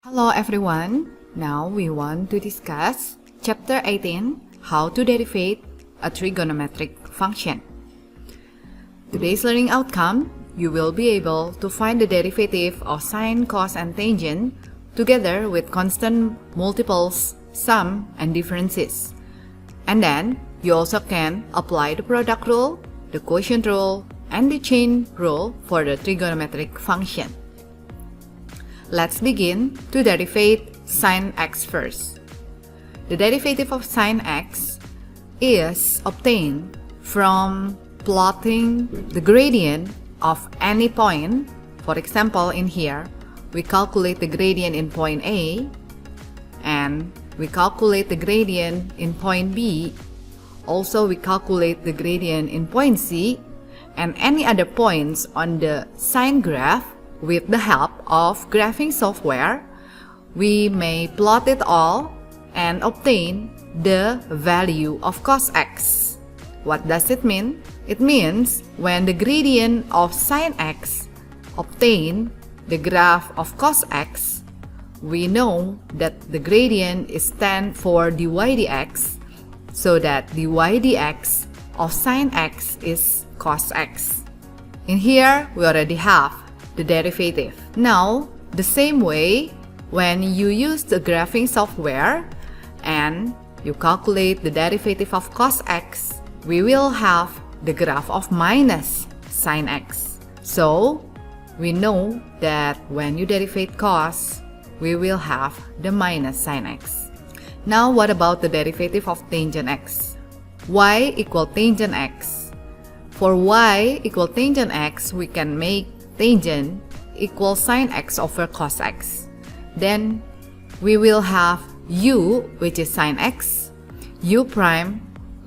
Hello everyone, now we want to discuss Chapter 18, How to Derivate a Trigonometric Function. Today's learning outcome, you will be able to find the derivative of sine, cos, and tangent together with constant multiples, sum, and differences. And then, you also can apply the product rule, the quotient rule, and the chain rule for the trigonometric function. Let's begin to derivate sine x first. The derivative of sine x is obtained from plotting the gradient of any point. For example, in here, we calculate the gradient in point A, and we calculate the gradient in point B. Also, we calculate the gradient in point C, and any other points on the sine graph. With the help of graphing software, we may plot it all and obtain the value of cos x. What does it mean? It means when the gradient of sine x obtain the graph of cos x, we know that the gradient is tan for dy dx, so that dy dx of sine x is cos x. In here, we already have the derivative. Now, the same way, when you use the graphing software and you calculate the derivative of cos x, we will have the graph of minus sine x. So, we know that when you derivate cos, we will have the minus sine x. Now, what about the derivative of tangent x? Y equal tangent x. For y equal tangent x, we can make tangent equals sine x over cos x. Then we will have u, which is sine x, u prime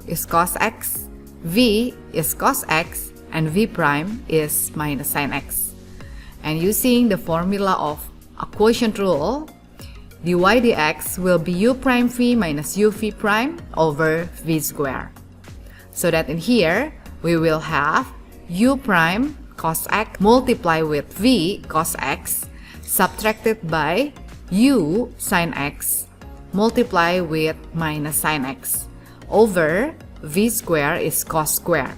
is cos x, v is cos x, and v prime is minus sine x. And using the formula of a quotient rule, dy dx will be u prime v minus u v prime over v square. So that in here, we will have u prime cos x multiply with v cos x subtracted by u sin x multiply with minus sin x over v square is cos square.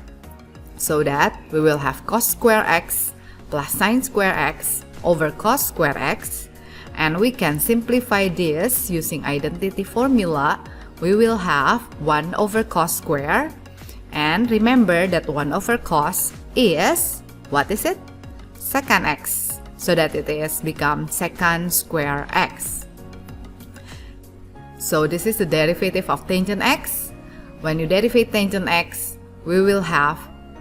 So that we will have cos square x plus sin square x over cos square x, and we can simplify this using identity formula. We will have 1 over cos square, and remember that 1 over cos is, what is it? Secant x. So that it is become secant square x. So this is the derivative of tangent x. When you derivate tangent x, we will have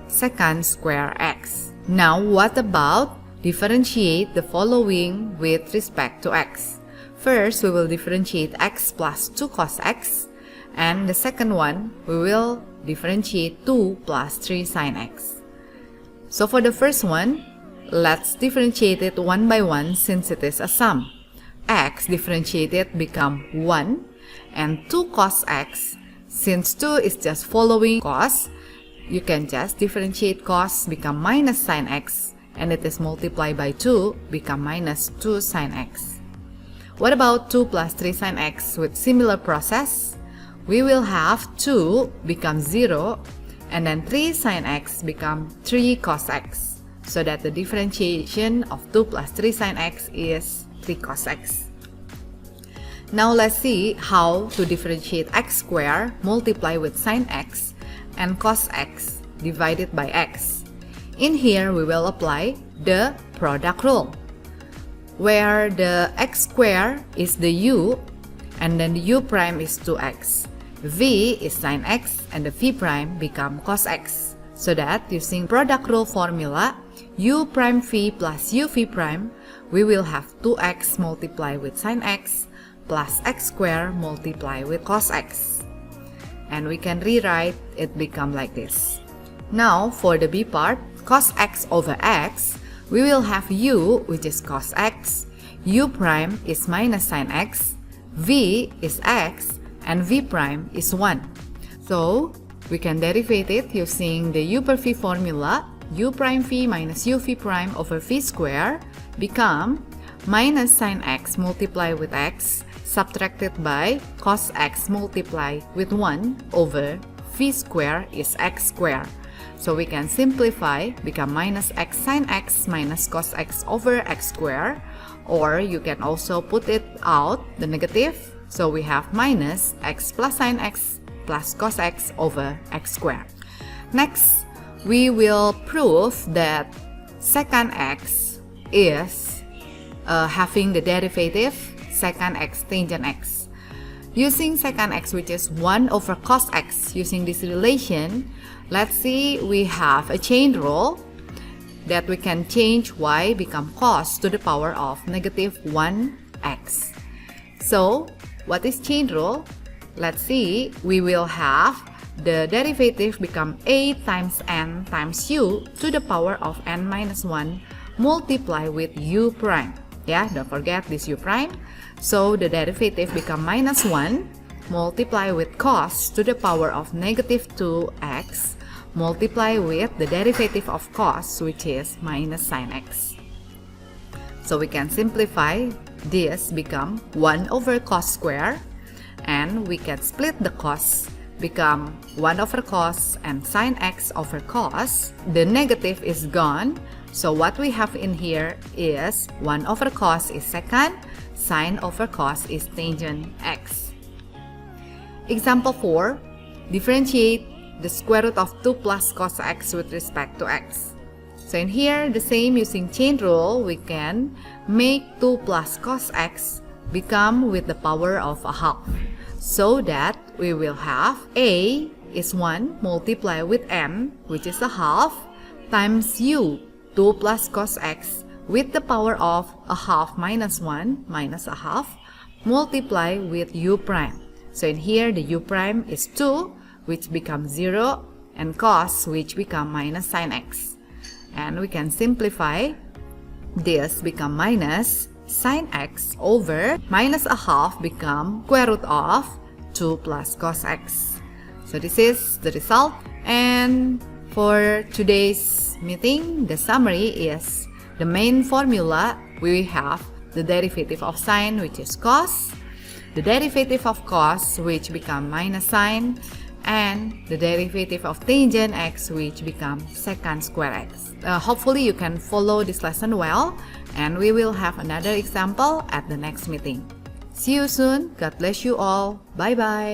secant square x. Now what about differentiate the following with respect to x? First, we will differentiate x plus 2 cos x. And the second one, we will differentiate 2 plus 3 sin x. So for the first one, let's differentiate it one by one since it is a sum. X differentiated become 1, and 2 cos x, since 2 is just following cos, you can just differentiate cos become minus sin x, and it is multiplied by 2 become minus 2 sin x. What about 2 plus 3 sin x with similar process? We will have 2 become 0, and then 3 sin x become 3 cos x, so that the differentiation of 2 plus 3 sin x is 3 cos x. Now let's see how to differentiate x squared multiplied with sin x and cos x divided by x. In here, we will apply the product rule, where the x squared is the u, and then the u prime is 2x. V is sin x, and the v prime become cos x. So that using product rule formula, u prime v plus u v prime, we will have 2x multiplied with sin x plus x squared multiplied with cos x. And we can rewrite it become like this. Now for the b part, cos x over x, we will have u, which is cos x, u prime is minus sin x, v is x, and v prime is 1. So, we can derivate it using the u per v formula. U prime v minus u v prime over v square become minus sine x multiplied with x subtracted by cos x multiplied with 1 over v square is x square. So we can simplify, become minus x sine x minus cos x over x square, or you can also put it out, the negative, so we have minus x plus sine x plus cos x over x square. Next, we will prove that secant x is having the derivative secant x tangent x. Using secant x, which is 1 over cos x, using this relation, let's see, we have a chain rule that we can change y become cos to the power of negative 1x. So, what is chain rule? Let's see, we will have the derivative become a times n times u to the power of n minus 1 multiply with u prime. Yeah, don't forget this u prime. So the derivative become minus 1 multiply with cos to the power of negative 2x multiply with the derivative of cos, which is minus sine x. So we can simplify this become 1 over cos square, and we can split the cos become 1 over cos and sine x over cos. The negative is gone. So what we have in here is 1 over cos is secant, sine over cos is tangent x. Example 4. Differentiate the square root of 2 plus cos x with respect to x. So in here, the same, using chain rule, we can make 2 plus cos x become with the power of a half. So that we will have a is 1 multiply with n, which is a half, times u, 2 plus cos x with the power of a half minus 1 minus a half multiply with u prime. So in here, the u prime is 2, which becomes 0, and cos, which become minus sine x. And we can simplify this become minus sine x over minus a half become square root of 2 plus cos x. So this is the result. And for today's meeting, the summary is the main formula. We have the derivative of sine, which is cos, the derivative of cos, which become minus sine, and the derivative of tangent x, which become secant square x. Hopefully you can follow this lesson well, and we will have another example at the next meeting. See you soon. God bless you all. Bye bye.